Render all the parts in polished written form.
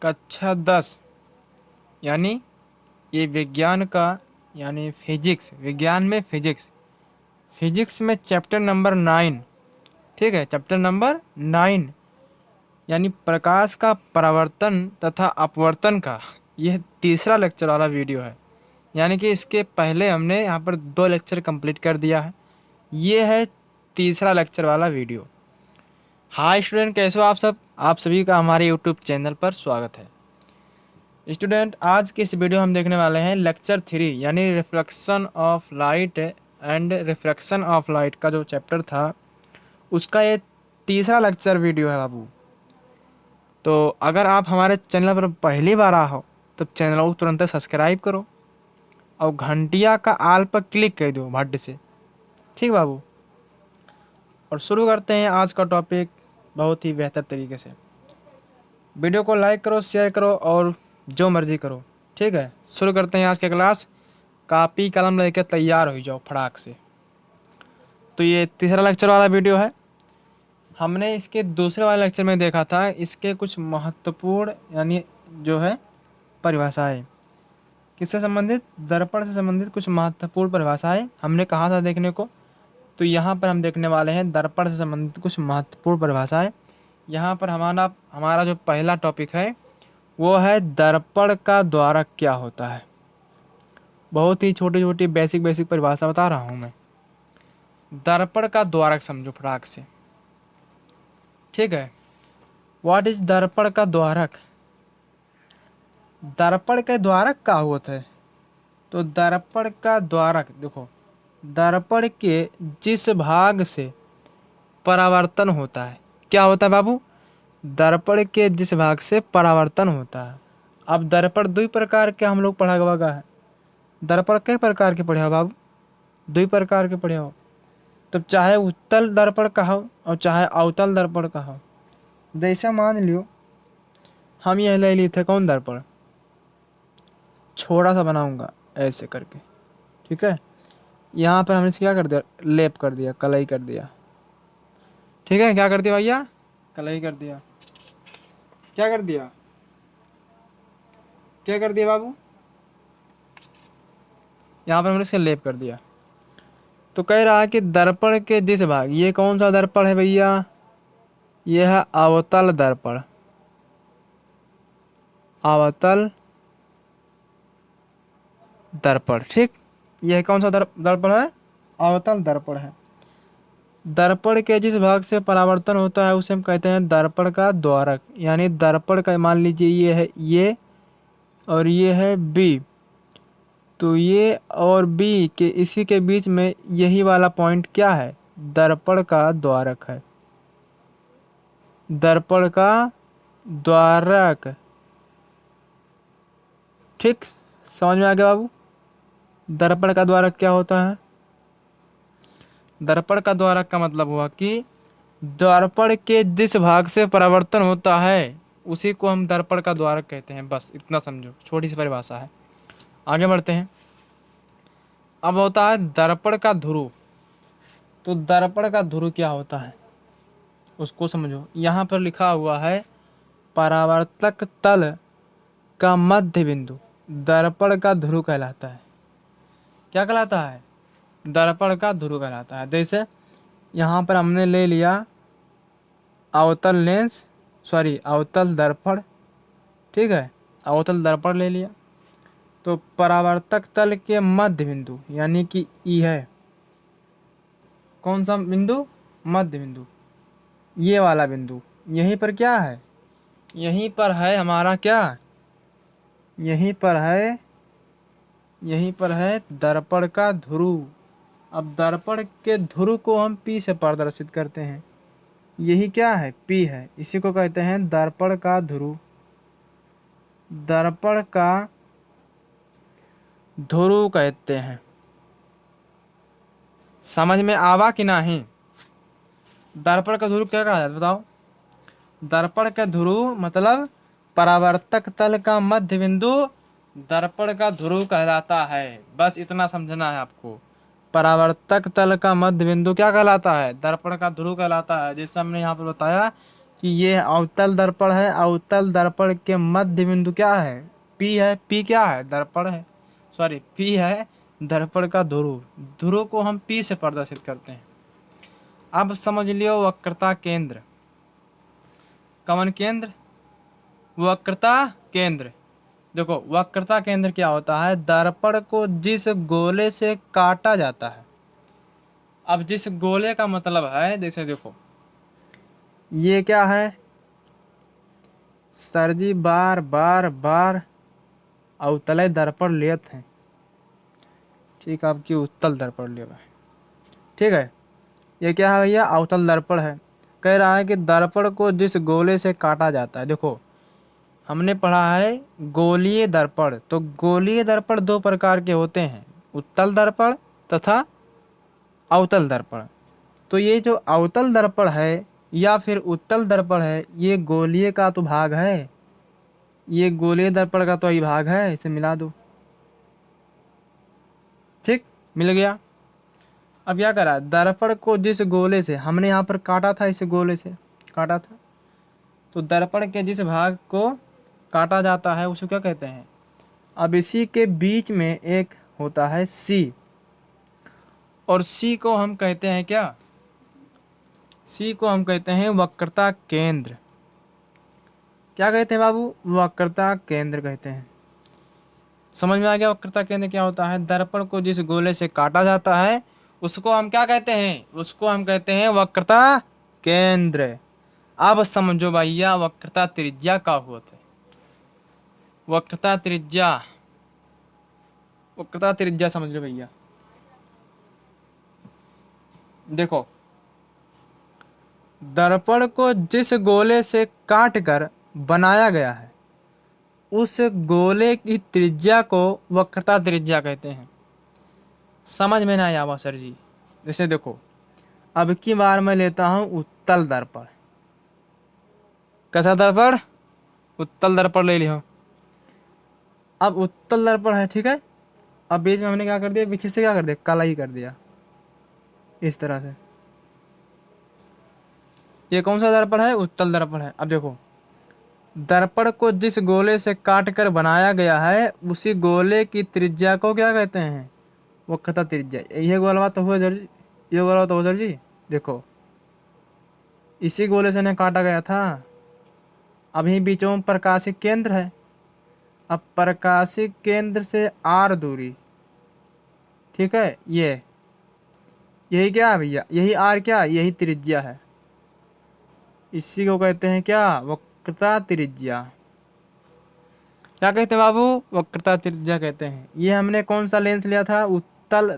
कक्षा 10 यानी ये विज्ञान का यानी फिजिक्स, विज्ञान में फिजिक्स, फिजिक्स में चैप्टर नंबर 9। ठीक है, चैप्टर नंबर 9 यानी प्रकाश का परावर्तन तथा अपवर्तन का यह तीसरा लेक्चर वाला वीडियो है। यानी कि इसके पहले हमने यहाँ पर 2 लेक्चर कंप्लीट कर दिया है, ये है तीसरा लेक्चर वाला वीडियो। हाय स्टूडेंट, कैसे हो आप सब? आप सभी का हमारे यूट्यूब चैनल पर स्वागत है। स्टूडेंट, आज के इस वीडियो हम देखने वाले हैं लेक्चर 3 यानी reflection of light and refraction of light का जो चैप्टर था उसका ये तीसरा लेक्चर वीडियो है बाबू। तो अगर आप हमारे चैनल पर पहली बार आए हो तो चैनल को तुरंत सब्सक्राइब करो और घंटिया का आल पर क्लिक कर दो भट से। ठीक बाबू, और शुरू करते हैं आज का टॉपिक बहुत ही बेहतर तरीके से। वीडियो को लाइक करो, शेयर करो और जो मर्जी करो। ठीक है, शुरू करते हैं आज की क्लास। कापी कलम लेकर तैयार हो जाओ फटाक से। तो ये तीसरा लेक्चर वाला वीडियो है। हमने इसके दूसरे वाले लेक्चर में देखा था इसके कुछ महत्वपूर्ण यानी जो है परिभाषाएं, किससे संबंधित, दर्पण से संबंधित कुछ महत्वपूर्ण परिभाषाएं हमने कहा था देखने को। तो यहाँ पर हम देखने वाले हैं दर्पण से संबंधित कुछ महत्वपूर्ण परिभाषाएं। यहाँ पर हमारा जो पहला टॉपिक है वो है दर्पण का द्वारक क्या होता है। बहुत ही छोटी छोटी बेसिक परिभाषा बता रहा हूँ मैं। दर्पण का द्वारक समझो फटाक से। ठीक है, व्हाट इज दर्पण का द्वारक? दर्पण के द्वारक क्या होता है? तो दर्पण का द्वारक देखो, दर्पण के जिस भाग से परावर्तन होता है, क्या होता है बाबू? दर्पण के जिस भाग से परावर्तन होता है। अब दर्पण 2 प्रकार के हम लोग पढ़ा हुआ है। दर्पण कई प्रकार के पढ़े हो बाबू? 2 प्रकार के पढ़े हो। तो चाहे उत्तल दर्पण कहो और चाहे अवतल दर्पण कहो। जैसे मान लियो हम यह ले लिए थे कौन दर्पण, छोटा सा बनाऊंगा ऐसे करके। ठीक है, यहाँ पर हमने क्या कर दिया, लेप कर दिया, कलई कर दिया। ठीक है, क्या कर दिया भैया? कलई कर दिया। क्या कर दिया? क्या कर दिया बाबू? यहाँ पर हमने इसे लेप कर दिया। तो कह रहा है कि दर्पण के जिस भाग, ये कौन सा दर्पण है भैया? यह है अवतल दर्पण। अवतल दर्पण। ठीक, यह कौन सा दर्पण है? अवतल दर्पण है। दर्पण के जिस भाग से परावर्तन होता है उसे हम कहते हैं दर्पण का द्वारक। यानी दर्पण का मान लीजिए ये है ये और ये है बी, तो ये और बी के इसी के बीच में यही वाला पॉइंट क्या है? दर्पण का द्वारक है। दर्पण का द्वारक। ठीक, समझ में आ गया बाबू? दर्पण का द्वारक क्या होता है? दर्पण का द्वारक का मतलब हुआ कि दर्पण के जिस भाग से परावर्तन होता है उसी को हम दर्पण का द्वारक कहते हैं। बस इतना समझो, छोटी सी परिभाषा है। आगे बढ़ते हैं। अब होता है दर्पण का ध्रुव। तो दर्पण का ध्रुव क्या होता है उसको समझो। यहाँ पर लिखा हुआ है परावर्तक तल का मध्य बिंदु दर्पण का ध्रुव कहलाता है। क्या कहलाता है? दर्पण का ध्रुव कहलाता है। जैसे यहाँ पर हमने ले लिया अवतल लेंस, सॉरी अवतल दर्पण। ठीक है, अवतल दर्पण ले लिया तो परावर्तक तल के मध्य बिंदु यानी कि ई है। कौन सा बिंदु? मध्य बिंदु, ये वाला बिंदु। यहीं पर क्या है? यहीं पर है हमारा क्या? यहीं पर है दर्पण का ध्रुव। अब दर्पण के ध्रुव को हम पी से प्रदर्शित करते हैं। यही क्या है? पी है। इसी को कहते हैं दर्पण का ध्रुव। दर्पण का ध्रुव कहते हैं। समझ में आवा कि नहीं? दर्पण का ध्रुव क्या कहा जाता है बताओ? दर्पण का ध्रुव मतलब परावर्तक तल का मध्य बिंदु दर्पण का ध्रुव कहलाता है। बस इतना समझना है आपको। परावर्तक तल का मध्य बिंदु क्या कहलाता है? दर्पण का ध्रुव कहलाता है। जैसे हमने यहाँ पर बताया कि ये अवतल दर्पण है। अवतल दर्पण के मध्य बिंदु क्या है? पी है। पी क्या है? दर्पण है। सॉरी, पी है दर्पण का ध्रुव। ध्रुव को हम पी से प्रदर्शित करते हैं। अब समझ लियो वक्रता केंद्र। कवन केंद्र? वक्रता केंद्र। देखो वक्रता केंद्र क्या होता है? दर्पण को जिस गोले से काटा जाता है। अब जिस गोले का मतलब है, जैसे देखो ये क्या है सर जी, बार बार बार अवतल दर्पण लेत हैं। ठीक, आपकी उत्तल दर्पण ले है। ठीक है, ये क्या है भैया? अवतल दर्पण है। कह रहा है कि दर्पण को जिस गोले से काटा जाता है। देखो हमने पढ़ा है गोलीय दर्पण। तो गोलीय दर्पण दो प्रकार के होते हैं, उत्तल दर्पण तथा अवतल दर्पण। तो ये जो अवतल दर्पण है या फिर उत्तल दर्पण है, ये गोलीय का तो भाग है। ये गोलीय दर्पण का तो ही भाग है, इसे मिला दो। ठीक, मिल गया। अब क्या करा? दर्पण को जिस गोले से हमने यहाँ पर काटा था, इस गोले से काटा था, तो दर्पण के जिस भाग को काटा जाता है उसको क्या कहते हैं? अब इसी के बीच में एक होता है सी, और सी को हम कहते हैं क्या? सी को हम कहते हैं वक्रता केंद्र। क्या कहते हैं बाबू? वक्रता केंद्र कहते हैं। समझ में आ गया वक्रता केंद्र क्या होता है? दर्पण को जिस गोले से काटा जाता है उसको हम क्या कहते हैं? उसको हम कहते हैं वक्रता केंद्र। अब समझो भैया वक्रता त्रिज्या का होता है। वक्रता त्रिज्या, वक्रता त्रिज्या समझ लो भैया। देखो दर्पण को जिस गोले से काट कर बनाया गया है उस गोले की त्रिज्या को वक्रता त्रिज्या कहते हैं। समझ में ना आया सर जी? जैसे देखो अब की बार मैं लेता हूं उत्तल दर्पण। कैसा दर्पण? उत्तल दर्पण ले लियो। अब उत्तल दर्पण है, ठीक है। अब बीच में हमने क्या कर दिया? पीछे से क्या कर दिया? काला ही कर दिया इस तरह से। ये कौन सा दर्पण है? उत्तल दर्पण है। अब देखो दर्पण को जिस गोले से काट कर बनाया गया है उसी गोले की त्रिज्या को क्या कहते हैं? वक्रता त्रिज्या। यही गोला तो हुआ सर जी, ये गोला तो हुआ सर जी। देखो इसी गोले से ने काटा गया था। अभी बीचों में प्रकाशिक केंद्र है। अब प्रकाशिक केंद्र से आर दूरी, ठीक है, ये यही क्या है भैया? यही आर क्या? यही त्रिज्या है। इसी को कहते हैं क्या? वक्रता त्रिज्या। क्या कहते हैं बाबू? वक्रता त्रिज्या कहते हैं। ये हमने कौन सा लेंस लिया था? उत्तल।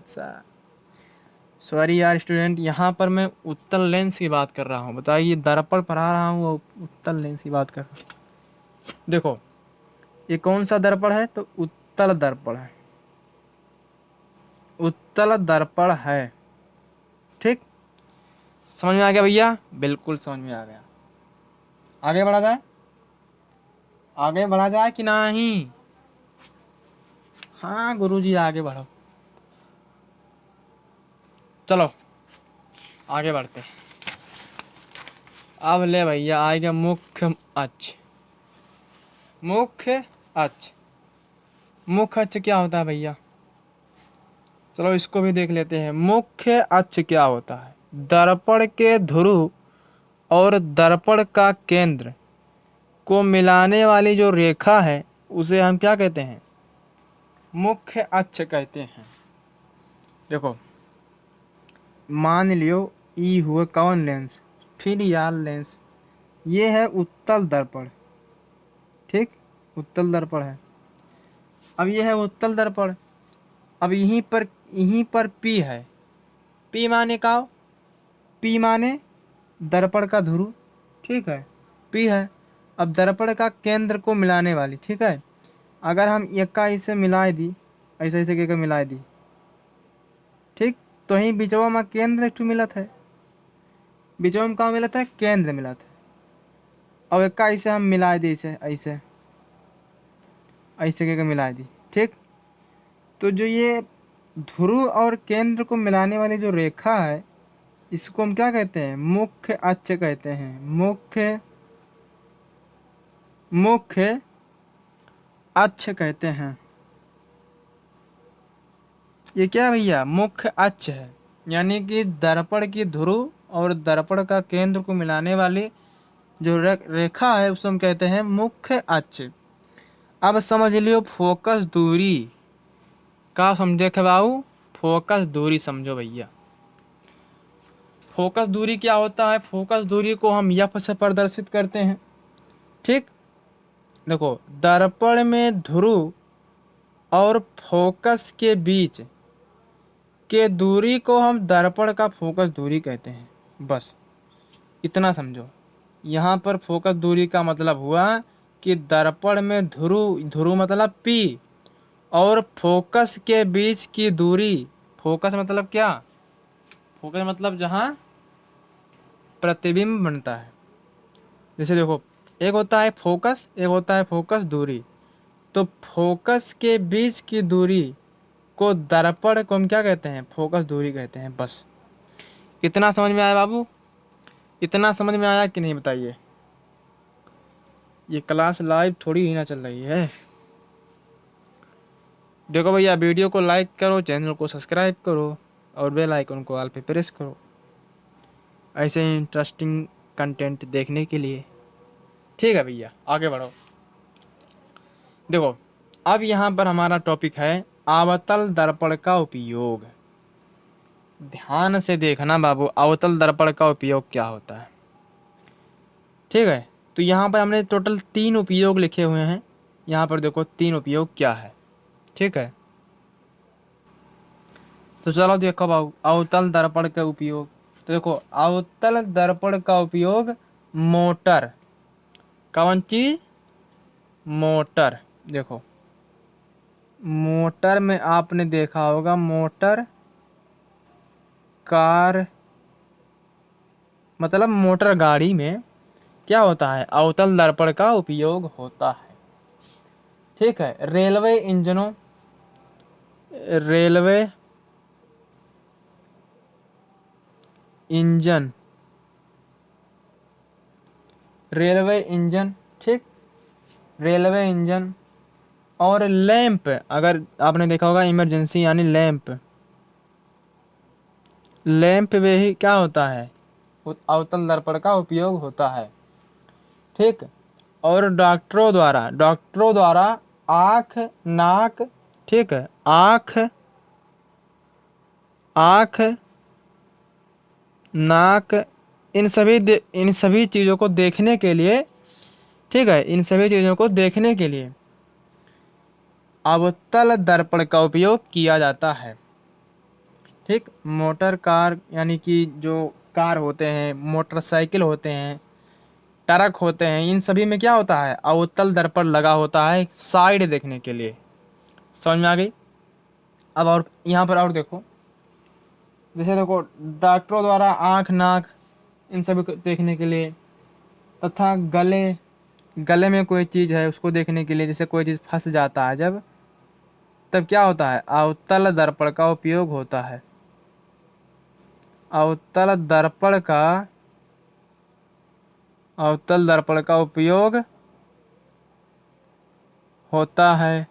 सॉरी यार स्टूडेंट, यहाँ पर मैं उत्तल लेंस की बात कर रहा हूँ। बताइए दर्पण पढ़ा रहा हूँ, वो उत्तल लेंस की बात कर रहा हूँ। देखो ये कौन सा दर्पण है? तो उत्तल दर्पण है। उत्तल दर्पण है। ठीक, समझ में आ गया भैया? बिल्कुल समझ में आ गया। आगे बढ़ा जाए? आगे बढ़ा जाए कि नहीं? हाँ गुरुजी आगे बढ़ो। चलो आगे बढ़ते। अब ले भैया आएगा मुख्य अक्ष। मुख्य अक्ष। मुख्य अक्ष क्या होता है भैया? चलो इसको भी देख लेते हैं। मुख्य अक्ष क्या होता है? दर्पण के ध्रुव और दर्पण का केंद्र को मिलाने वाली जो रेखा है उसे हम क्या कहते हैं? मुख्य अक्ष कहते हैं। देखो मान लियो ई हुआ कौन लेंस? फिर यार लेंस। ये है उत्तल दर्पण। ठीक, उत्तल दर्पण है। अब ये है उत्तल दर्पण। अब यहीं पर पी है। पी माने का? पी माने दर्पण का ध्रुव। ठीक है, पी है। अब दर्पण का केंद्र को मिलाने वाली, ठीक है। अगर हम इक्का इसे मिला दी, ऐसे ऐसे करके मिला दी, ठीक, तो ही बिचवा में केंद्र एक मिलत है। बिचवा में कहाँ मिलत है? केंद्र मिलत है। अब इक्का इसे हम मिला दी, इसे ऐसे ऐसे करके मिला दी, ठीक। तो जो ये ध्रुव और केंद्र को मिलाने वाली जो रेखा है इसको हम क्या कहते हैं? मुख्य अक्ष कहते हैं। मुख्य मुख्य अक्ष कहते हैं। ये क्या है भैया? मुख्य अक्ष है, यानी कि दर्पण की ध्रुव और दर्पण का केंद्र को मिलाने वाली जो रेखा है उसको हम कहते हैं मुख्य अक्ष। अब समझ लियो फोकस दूरी का, समझे के बाबू? फोकस दूरी समझो भैया। फोकस दूरी क्या होता है? फोकस दूरी को हम एफ से प्रदर्शित करते हैं। ठीक, देखो दर्पण में ध्रुव और फोकस के बीच के दूरी को हम दर्पण का फोकस दूरी कहते हैं। बस इतना समझो। यहाँ पर फोकस दूरी का मतलब हुआ कि दर्पण में ध्रुव, ध्रुव मतलब P, और फोकस के बीच की दूरी। फोकस मतलब क्या? फोकस मतलब जहाँ प्रतिबिंब बनता है। जैसे देखो, एक होता है फोकस, एक होता है फोकस दूरी। तो फोकस के बीच की दूरी को दर्पण को हम क्या कहते हैं? फोकस दूरी कहते हैं। बस इतना समझ में आया बाबू? इतना समझ में आया कि नहीं बताइए? ये क्लास लाइव थोड़ी ही ना चल रही है। देखो भैया, वीडियो को लाइक करो, चैनल को सब्सक्राइब करो और बेल आइकन को ऑल पे प्रेस करो, ऐसे ही इंटरेस्टिंग कंटेंट देखने के लिए। ठीक है भैया, आगे बढ़ो। देखो अब यहाँ पर हमारा टॉपिक है अवतल दर्पण का उपयोग। ध्यान से देखना बाबू, अवतल दर्पण का उपयोग क्या होता है। ठीक है, तो यहाँ पर हमने टोटल 3 उपयोग लिखे हुए हैं। यहाँ पर देखो 3 उपयोग क्या है। ठीक है, तो चलो देखो बाबू अवतल दर्पण का उपयोग। तो देखो अवतल दर्पण का उपयोग मोटर, कौन चीज? मोटर। देखो मोटर में आपने देखा होगा, मोटर कार मतलब मोटर गाड़ी में क्या होता है? अवतल दर्पण का उपयोग होता है। ठीक है, रेलवे इंजनों, रेलवे इंजन, रेलवे इंजन, ठीक, रेलवे इंजन और लैंप। अगर आपने देखा होगा इमरजेंसी यानी लैंप, लैंप में ही क्या होता है? अवतल दर्पण का उपयोग होता है। ठीक, और डॉक्टरों द्वारा आँख, नाक, ठीक है, आँख, आँख, नाक, इन सभी चीज़ों को देखने के लिए, ठीक है, इन सभी चीज़ों को देखने के लिए अवतल दर्पण का उपयोग किया जाता है। ठीक, मोटर कार यानी कि जो कार होते हैं, मोटरसाइकिल होते हैं, ट्रक होते हैं, इन सभी में क्या होता है? अवतल दर्पण लगा होता है साइड देखने के लिए। समझ में आ गई? अब और यहाँ पर और देखो, जैसे देखो डॉक्टरों द्वारा आँख, नाक, इन सभी को देखने के लिए, तथा गले, गले में कोई चीज़ है उसको देखने के लिए, जैसे कोई चीज़ फंस जाता है जब, तब क्या होता है? अवतल दर्पण का उपयोग होता है। अवतल दर्पण का, अवतल दर्पण का उपयोग होता है।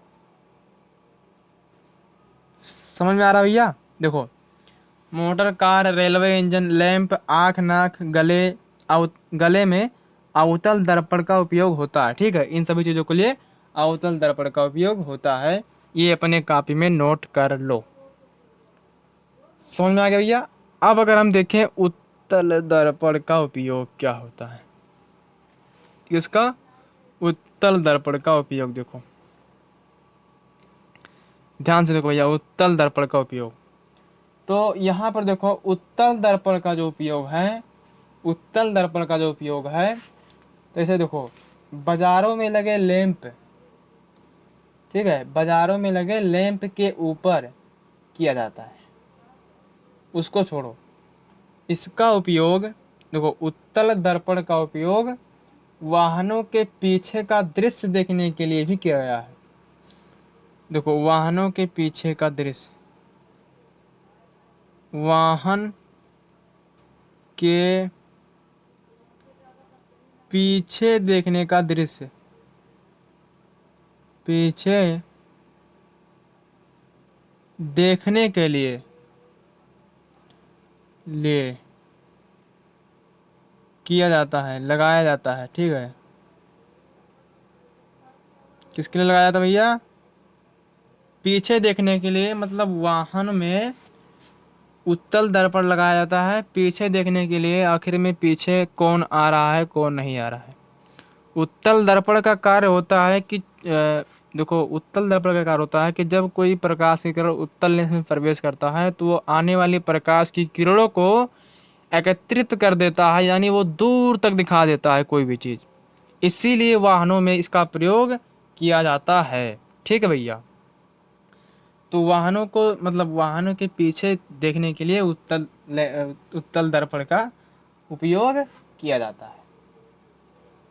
समझ में आ रहा भैया? देखो motor car, railway engine, lamp, आँख, नाक, गले में अवतल दर्पण का उपयोग होता है। ठीक है, इन सभी चीज़ों के लिए अवतल दर्पण का उपयोग होता है। ये अपने कॉपी में नोट कर लो। समझ में आ गया भैया? अब अगर हम देखें उत्तल दर्पण का उपयोग क्या होता है, किसका? उत्तल दर्पण का उपयोग। देखो ध्यान से देखो भैया, उत्तल दर्पण का उपयोग। तो यहाँ पर देखो उत्तल दर्पण का जो उपयोग है, उत्तल दर्पण का जो उपयोग है, तो ऐसे देखो बाजारों में लगे लैंप, ठीक है, बाजारों में लगे लैंप के ऊपर किया जाता है। उसको छोड़ो, इसका उपयोग देखो, उत्तल दर्पण का उपयोग वाहनों के पीछे का दृश्य देखने के लिए भी किया गया है। देखो वाहनों के पीछे का दृश्य, वाहन के पीछे देखने का दृश्य, पीछे देखने के लिए किया जाता है, लगाया जाता है। ठीक है, किसके लिए लगाया जाता है भैया? पीछे देखने के लिए, मतलब वाहन में उत्तल दर्पण लगाया जाता है पीछे देखने के लिए, आखिर में पीछे कौन आ रहा है कौन नहीं आ रहा है। उत्तल दर्पण का कार्य होता है कि देखो, उत्तल दर्पण का कार्य होता है कि जब कोई प्रकाश की किरण उत्तल लेंस में प्रवेश करता है तो वो आने वाली प्रकाश की किरणों को एकत्रित कर देता है, यानी वो दूर तक दिखा देता है कोई भी चीज़। इसीलिए वाहनों में इसका प्रयोग किया जाता है। ठीक है भैया, तो वाहनों को, मतलब वाहनों के पीछे देखने के लिए उत्तल दर्पण का उपयोग किया जाता है।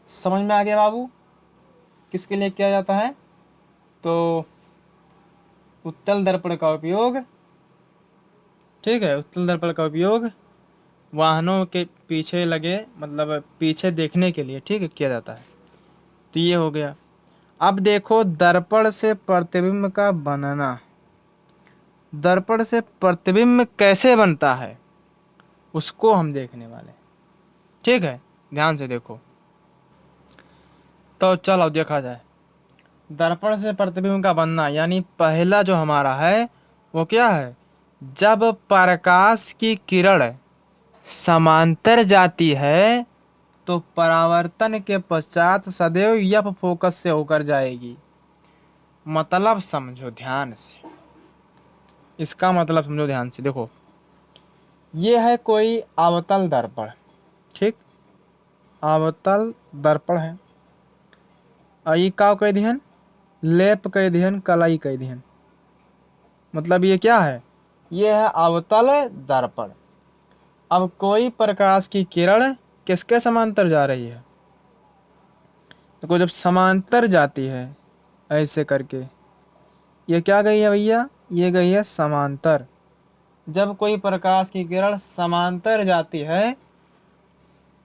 समझ में आ गया बाबू, किसके लिए किया जाता है? तो उत्तल दर्पण का उपयोग, ठीक है, उत्तल दर्पण का उपयोग वाहनों के पीछे लगे, मतलब पीछे देखने के लिए, ठीक है, किया जाता है। तो ये हो गया। अब देखो, दर्पण से प्रतिबिंब का बनना। दर्पण से प्रतिबिंब कैसे बनता है उसको हम देखने वाले। ठीक है, ध्यान से देखो। तो चलो देखा जाए। दर्पण से प्रतिबिंब का बनना, यानी पहला जो हमारा है वो क्या है? जब प्रकाश की किरण समांतर जाती है तो परावर्तन के पश्चात सदैव यफ फोकस से होकर जाएगी। मतलब समझो ध्यान से, इसका मतलब समझो ध्यान से। देखो, ये है कोई अवतल दर्पण, ठीक, अवतल दर्पण है। आई का कह दिहन, लेप कह दिहन, कलाई कह दिहन। मतलब ये क्या है? ये है अवतल दर्पण। अब कोई प्रकाश की किरण किसके समांतर जा रही है? तो जब समांतर जाती है ऐसे करके, ये क्या गई है भैया? ये गई है समांतर। जब कोई प्रकाश की किरण समांतर जाती है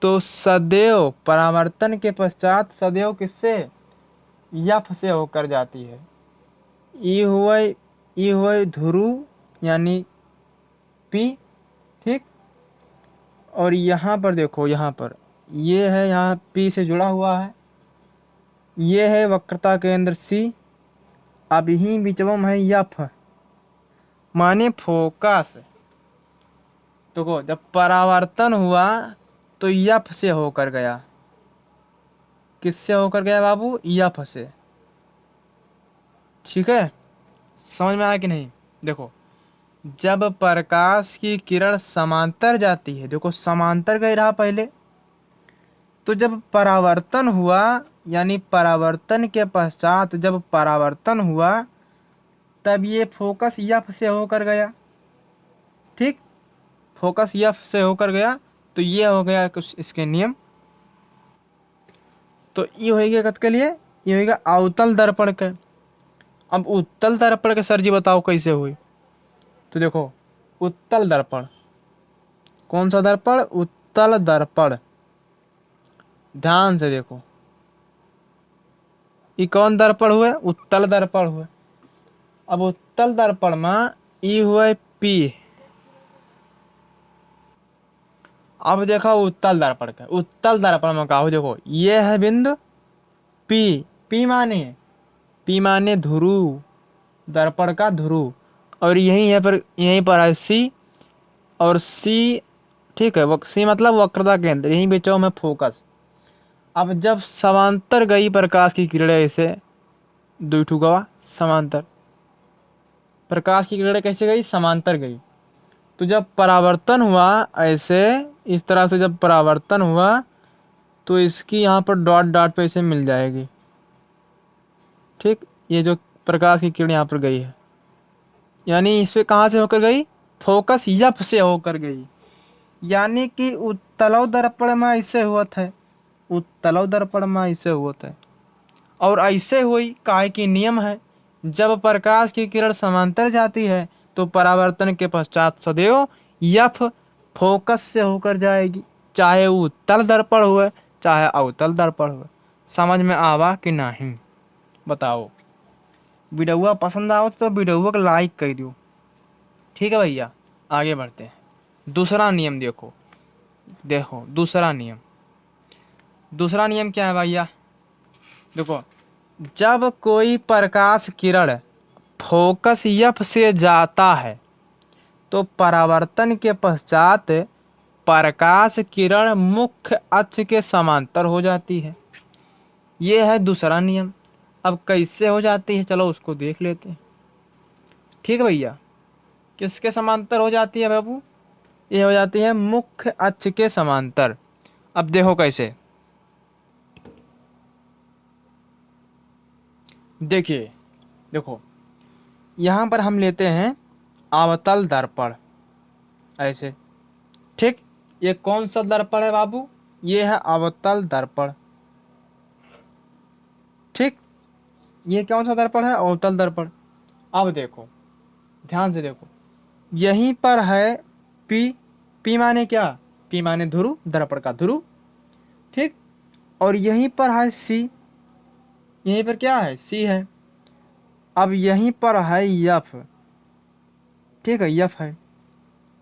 तो सदैव परावर्तन के पश्चात सदैव किससे? यफ से होकर जाती है। ई हुआ ध्रुव, यानी पी, ठीक। और यहाँ पर देखो, यहाँ पर ये है, यहाँ पी से जुड़ा हुआ है। ये है वक्रता केंद्र सी। अब ही बीचवम है यफ, माने फोकस। देखो, जब परावर्तन हुआ तो यफ से होकर गया। किससे होकर गया बाबू? यफ से। ठीक है, समझ में आया कि नहीं? देखो, जब प्रकाश की किरण समांतर जाती है, देखो समांतर गई रहा पहले, तो जब परावर्तन हुआ, यानी परावर्तन के पश्चात जब परावर्तन हुआ तब ये फोकस यफ से होकर गया। ठीक, फोकस यफ से होकर गया, तो ये हो गया कुछ इसके नियम। तो ये हो गया कत के लिए, ये हो गया अवतल दर्पण के। अब उत्तल दर्पण के सर जी बताओ कैसे हुई? तो देखो, उत्तल दर्पण, कौन सा दर्पण? उत्तल दर्पण। ध्यान से देखो, ये कौन दर्पण हुए? उत्तल दर्पण हुए। अब उत्तल दर्पण में ई हुए पी। अब देखो उत्तल दर्पण का, उत्तल दर्पण में का हो, देखो ये है बिंदु पी। पी माने ध्रुव, दर्पण का ध्रुव। और यहीं पर है सी, और सी, ठीक है, सी मतलब वक्रता केंद्र, यहीं बेचो में फोकस। अब जब समांतर गई प्रकाश की किरणें, ऐसे दुइठू गवा समांतर, प्रकाश की किरणें कैसे गई? समांतर गई। तो जब परावर्तन हुआ ऐसे, इस तरह से जब परावर्तन हुआ तो इसकी यहाँ पर डॉट डॉट पे ऐसे मिल जाएगी। ठीक, ये जो प्रकाश की किरण यहाँ पर गई है, यानी इस पे कहाँ से होकर गई? फोकस यफ से होकर गई। यानी कि उत्तलव दर्पण में ऐसे हुआ था, उत्तलव दर्पण में ऐसे हुआ था। और ऐसे हुई काहे की नियम है, जब प्रकाश की किरण समांतर जाती है तो परावर्तन के पश्चात सदैव यफ फोकस से होकर जाएगी, चाहे वो उत्तल दर्पण हुए चाहे अवतल दर्पण हुए। समझ में आवा कि नहीं बताओ? वीडियो पसंद आओ तो वीडियो को लाइक कर दो। ठीक है भैया, आगे बढ़ते हैं। दूसरा नियम देखो, देखो दूसरा नियम क्या है भैया? देखो, जब कोई प्रकाश किरण फोकस एफ से जाता है तो परावर्तन के पश्चात प्रकाश किरण मुख्य अक्ष के समांतर हो जाती है। ये है दूसरा नियम। अब कैसे हो जाती है, चलो उसको देख लेते हैं। ठीक है भैया, किसके समांतर हो जाती है बाबू? ये हो जाती है मुख्य अक्ष के समांतर। अब देखो कैसे, देखिए, देखो यहाँ पर हम लेते हैं अवतल दर्पण, ऐसे। ठीक, ये कौन सा दर्पण है बाबू? ये है अवतल दर्पण। ठीक, ये कौन सा दर्पण है? अवतल दर्पण। अब देखो, ध्यान से देखो, यहीं पर है पी। पी माने क्या? पी माने ध्रुव, दर्पण का ध्रुव। ठीक, और यहीं पर है सी। यहीं पर क्या है? सी है। अब यहीं पर है यफ। ठीक है, यफ है।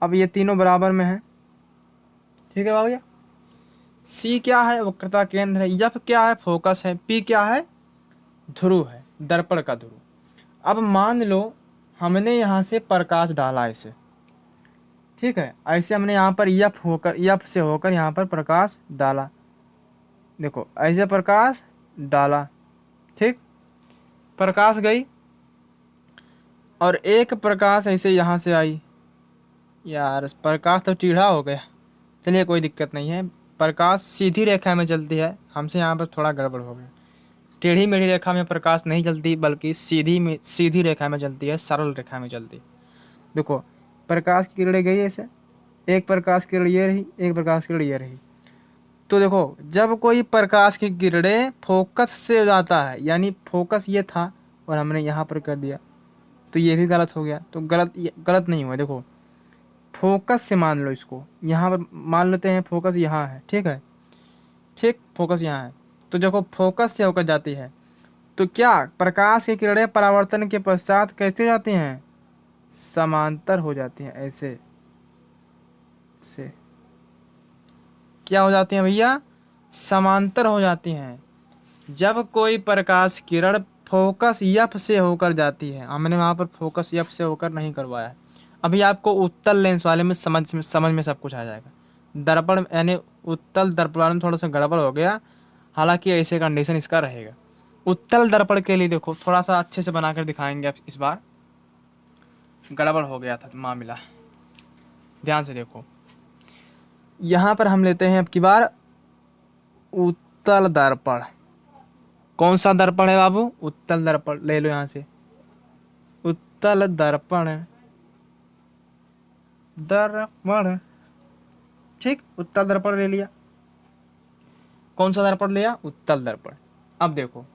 अब ये तीनों बराबर में है। ठीक है भैया, सी क्या है? वक्रता केंद्र है। यफ क्या है? फोकस है। पी क्या है? ध्रुव है, दर्पण का ध्रुव। अब मान लो हमने यहाँ से प्रकाश डाला ऐसे। ठीक है, ऐसे हमने यहाँ पर यफ से होकर यहाँ पर प्रकाश डाला। देखो, ऐसे प्रकाश डाला। ठीक, प्रकाश गई और एक प्रकाश ऐसे यहाँ से आई। यार प्रकाश तो टीढ़ा हो गया। चलिए कोई दिक्कत नहीं है, प्रकाश सीधी रेखा में चलती है, हमसे यहाँ पर थोड़ा गड़बड़ हो गया। टेढ़ी मेढ़ी रेखा में प्रकाश नहीं चलती, बल्कि सीधी रेखा में चलती है, सरल रेखा में चलती है। देखो, प्रकाश की किरणें गई ऐसे, एक प्रकाश की किरण ये रही, एक प्रकाश की किरण ये रही। तो देखो, जब कोई प्रकाश की किरणें फोकस से जाता है, यानी फोकस ये था और हमने यहाँ पर कर दिया, तो ये भी गलत हो गया। तो गलत नहीं हुआ। देखो, फोकस से मान लो इसको, यहाँ पर मान लेते हैं फोकस यहाँ है। ठीक है, ठीक, फोकस यहाँ है। तो देखो, फोकस से होकर जाती है तो क्या प्रकाश की किरणें परावर्तन के पश्चात कैसे जाती हैं? समांतर हो जाती हैं, ऐसे से। क्या हो जाती हैं भैया? समांतर हो जाती हैं। जब कोई प्रकाश किरण फोकस एफ से होकर जाती है, हमने वहाँ पर फोकस एफ से होकर नहीं करवाया है। अभी आपको उत्तल लेंस वाले में समझ में सब कुछ आ जाएगा। दर्पण यानी उत्तल दर्पण में थोड़ा सा गड़बड़ हो गया, हालांकि ऐसे कंडीशन इसका रहेगा। उत्तल दर्पण के लिए देखो, थोड़ा सा अच्छे से बनाकर दिखाएंगे। अब इस बार गड़बड़ हो गया था मामला, ध्यान से देखो। यहाँ पर हम लेते हैं अब की बार उत्तल दर्पण। कौन सा दर्पण है बाबू? उत्तल दर्पण ले लो यहाँ से। उत्तल दर्पण, दर्पण। ठीक, उत्तल दर्पण ले लिया। कौन सा दर्पण लिया? उत्तल दर्पण। अब देखो,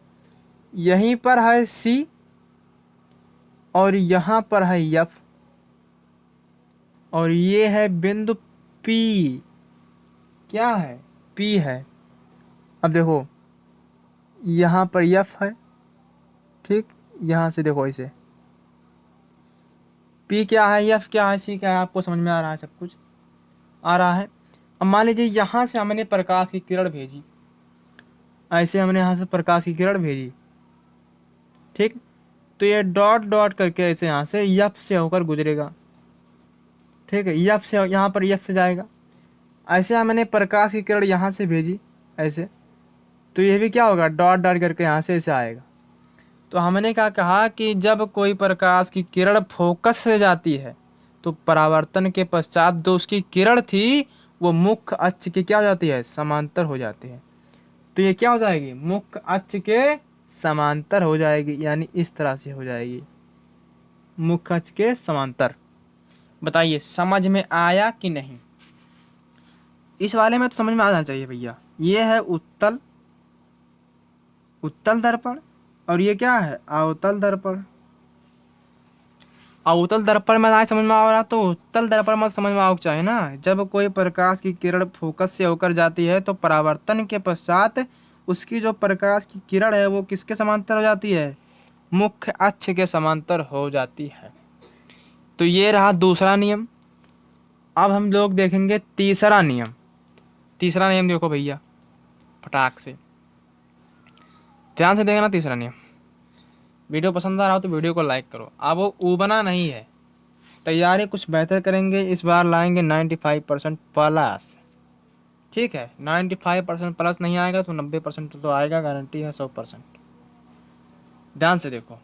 यहीं पर है सी और यहाँ पर है एफ और ये है बिंदु पी। क्या है? पी है। अब देखो, यहाँ पर एफ है। ठीक, यहाँ से देखो इसे, पी क्या है, एफ क्या है, सी क्या है, आपको समझ में आ रहा है? सब कुछ आ रहा है। अब मान लीजिए यहाँ से हमने प्रकाश की किरण भेजी, ऐसे हमने यहाँ से प्रकाश की किरण भेजी। ठीक, तो ये डॉट डॉट करके ऐसे यहाँ से एफ से होकर गुजरेगा। ठीक है, एफ से यहाँ पर एफ से जाएगा। ऐसे हमने प्रकाश की किरण यहाँ से भेजी ऐसे, तो ये भी क्या होगा? डॉट डॉट करके यहाँ से ऐसे आएगा। तो हमने क्या कहा कि जब कोई प्रकाश की किरण फोकस से जाती है तो परावर्तन के पश्चात जो उसकी किरण थी वो मुख्य अक्ष के क्या हो जाती है? समांतर हो जाती है। तो ये क्या हो जाएगी? मुख्य अक्ष के समांतर हो जाएगी, यानी इस तरह से हो जाएगी, मुख्य अक्ष के समांतर। बताइए समझ में आया कि नहीं? इस वाले में तो समझ में आ जाना चाहिए भैया। ये है उत्तल दर्पण और ये क्या है? अवतल दर्पण। अवतल दर्पण में ना समझ में आ रहा तो उत्तल दर्पण में समझ में आओ चाहिए ना। जब कोई प्रकाश की किरण फोकस से होकर जाती है तो परावर्तन के पश्चात उसकी जो प्रकाश की किरण है वो किसके समांतर हो जाती है? मुख्य अक्ष के समांतर हो जाती है। तो ये रहा दूसरा नियम। अब हम लोग देखेंगे तीसरा नियम। तीसरा नियम देखो भैया फटाक से ध्यान से देखना। तीसरा नियम, वीडियो पसंद आ रहा हो तो वीडियो को लाइक करो। अब वो ऊबना नहीं है, तैयारी कुछ बेहतर करेंगे, इस बार लाएंगे 95% प्लस। ठीक है, 95% प्लस नहीं आएगा तो 90% तो आएगा, गारंटी है 100%। ध्यान से देखो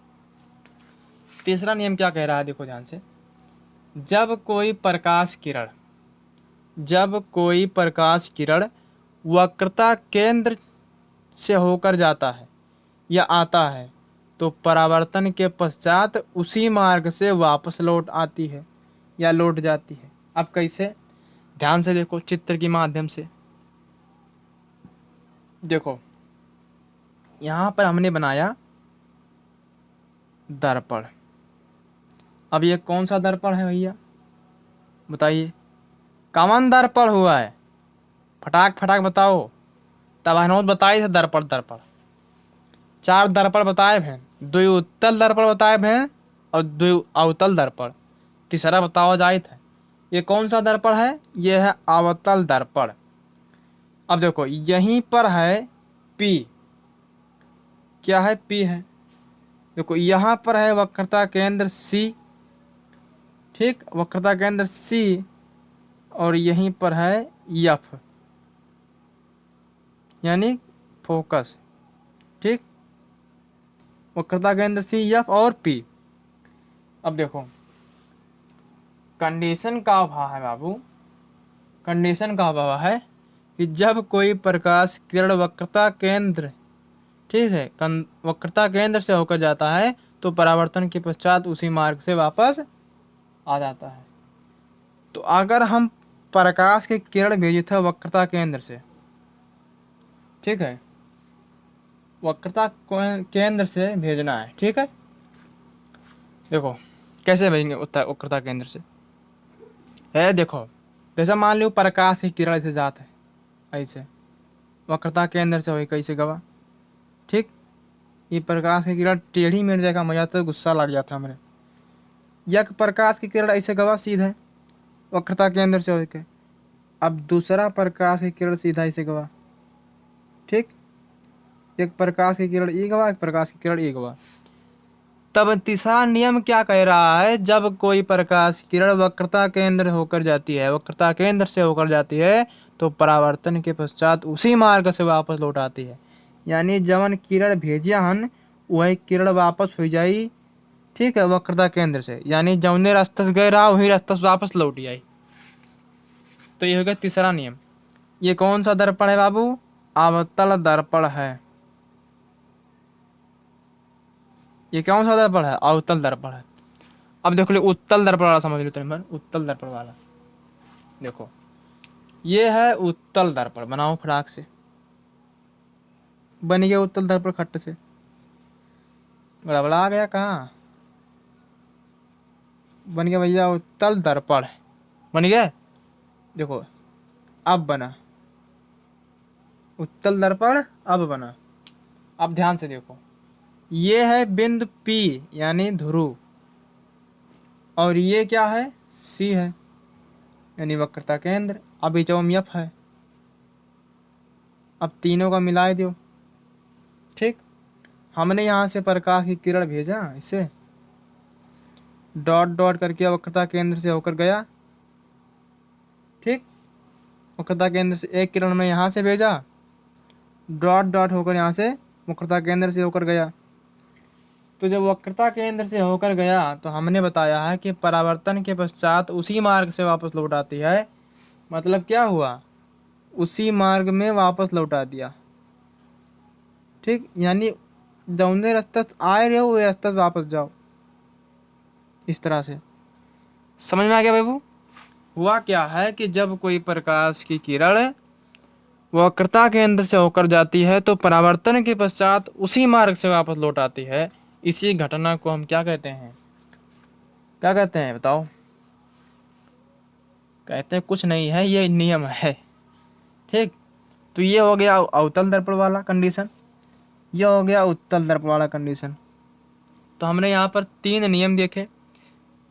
तीसरा नियम क्या कह रहा है, देखो ध्यान से। जब कोई प्रकाश किरण वक्रता केंद्र से होकर जाता है या आता है तो परावर्तन के पश्चात उसी मार्ग से वापस लौट आती है या लौट जाती है। अब कैसे, ध्यान से देखो चित्र के माध्यम से। देखो यहाँ पर हमने बनाया दर्पण। अब ये कौन सा दर्पण है भैया बताइए? कौन दर्पण हुआ है? फटाक फटाक बताओ। तब हनोत बताई थे दर्पण। 4 दर्पण बताए हैं, 2 उत्तल दर्पण बताए हैं और 2 अवतल दर्पण। तीसरा बताओ जाए थे। ये कौन सा दर्पण है? ये है अवतल दर्पण। अब देखो यहीं पर है P। क्या है? P है। देखो यहाँ पर है वक्रता केंद्र C। ठीक, वक्रता केंद्र C। और यहीं पर है F यानी फोकस। ठीक, वक्रता केंद्र C, F और P। अब देखो कंडीशन का अभाव है बाबू। कंडीशन का अभाव है कि जब कोई प्रकाश किरण वक्रता केंद्र, ठीक है, वक्रता केंद्र से होकर जाता है तो परावर्तन के पश्चात उसी मार्ग से वापस आ जाता है। तो अगर हम प्रकाश की किरण भेजे थे वक्रता केंद्र से, ठीक है, वक्रता केंद्र से भेजना है। ठीक है, देखो कैसे भेजेंगे वक्रता केंद्र से है। देखो जैसा मान लो प्रकाश की किरण ऐसे जात है, ऐसे वक्रता केंद्र से हो कैसे गवा। ठीक, ये प्रकाश की किरण टेढ़ी मेरे जगह मजा तो गुस्सा लग जाता हमरे। यह प्रकाश की किरण ऐसे गवा सीधा वक्रता केंद्र से होके। अब दूसरा प्रकाश की किरण सीधा ऐसे गवा। ठीक, एक प्रकाश की किरण ई गवा, एक प्रकाश की किरण ई गवा। तब तीसरा नियम क्या कह रहा है? जब कोई प्रकाश किरण वक्रता केंद्र होकर जाती है, वक्रता केंद्र से होकर जाती है तो परावर्तन के पश्चात उसी मार्ग से वापस लौट आती है। यानी जवन किरण भेजिया हन वही किरण वापस हो जाई। ठीक है, वक्रता केंद्र से, यानी जौने रास्ते से गए रहा वही रास्ते से वापस लौट आई। तो ये हो गया तीसरा नियम। ये कौन सा दर्पण है बाबू? अवतल दर्पण है। ये कौन सा दर्पण है? अवतल दर्पण है। अब देखो ले उत्तल दर्पण वाला समझ लो तुम। उत्तल दर्पण वाला देखो, ये है उत्तल दर्पण। बनाओ फटाक से। बन गया उत्तल दर्पण खट्ट से। गड़बड़ा गया कहाँ? बन गया भैया उत्तल दर्पण। बन गया। देखो अब बना उत्तल दर्पण, अब बना। अब ध्यान से देखो, ये है बिंदु P यानी ध्रुव, और ये क्या है? C है यानी वक्रता केंद्र। अब इचोम F है। अब तीनों का मिला दो। ठीक, हमने यहाँ से प्रकाश की किरण भेजा, इसे डॉट डॉट करके वक्रता केंद्र से होकर गया। ठीक, वक्रता केंद्र से एक किरण में यहाँ से भेजा, डॉट डॉट होकर यहाँ से वक्रता केंद्र से होकर गया। तो जब वक्रता केंद्र से होकर गया तो हमने बताया है कि परावर्तन के पश्चात उसी मार्ग से वापस लौट आती है। मतलब क्या हुआ? उसी मार्ग में वापस लौटा दिया। ठीक, यानी जौने रास्ते आए रहे हो वो रास्ते वापस जाओ। इस तरह से समझ में आ गया बाबू? हुआ क्या है कि जब कोई प्रकाश की किरण वक्रता केंद्र से होकर जाती है तो परावर्तन के पश्चात उसी मार्ग से वापस लौट आती है। इसी घटना को हम क्या कहते हैं? क्या कहते हैं बताओ? कहते हैं कुछ नहीं है, ये नियम है। ठीक, तो ये हो गया अवतल दर्पण वाला कंडीशन, ये हो गया उत्तल दर्पण वाला कंडीशन। तो हमने यहाँ पर 3 नियम देखे।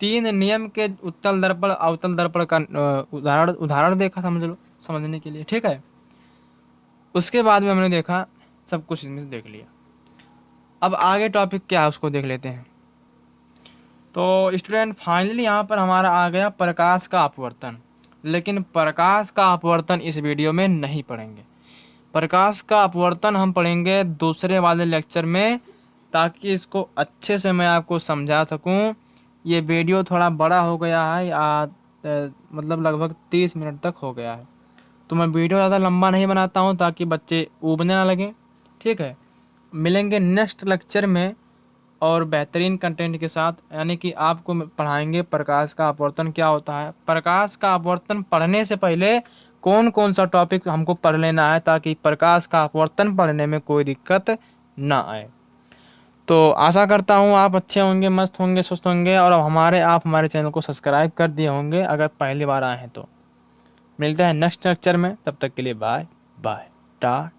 3 नियम के उत्तल दर्पण अवतल दर्पण का उदाहरण देखा, समझ लो समझने के लिए, ठीक है। उसके बाद में हमने देखा, सब कुछ इसमें से देख लिया। अब आगे टॉपिक क्या है उसको देख लेते हैं। तो स्टूडेंट फाइनली यहाँ पर हमारा आ गया प्रकाश का अपवर्तन। लेकिन प्रकाश का अपवर्तन इस वीडियो में नहीं पढ़ेंगे। प्रकाश का अपवर्तन हम पढ़ेंगे दूसरे वाले लेक्चर में, ताकि इसको अच्छे से मैं आपको समझा सकूं। ये वीडियो थोड़ा बड़ा हो गया है, मतलब लगभग 30 मिनट तक हो गया है। तो मैं वीडियो ज़्यादा लंबा नहीं बनाता हूं ताकि बच्चे ऊबने ना लगें, ठीक है। मिलेंगे नेक्स्ट लेक्चर में और बेहतरीन कंटेंट के साथ, यानी कि आपको पढ़ाएंगे प्रकाश का अपवर्तन क्या होता है। प्रकाश का अपवर्तन पढ़ने से पहले कौन कौन सा टॉपिक हमको पढ़ लेना है, ताकि प्रकाश का अपवर्तन पढ़ने में कोई दिक्कत ना आए। तो आशा करता हूँ आप अच्छे होंगे, मस्त होंगे, स्वस्थ होंगे, और आप हमारे चैनल को सब्सक्राइब कर दिए होंगे अगर पहली बार आए हैं तो। मिलते हैं नेक्स्ट लेक्चर में, तब तक के लिए बाय बाय, टाटा।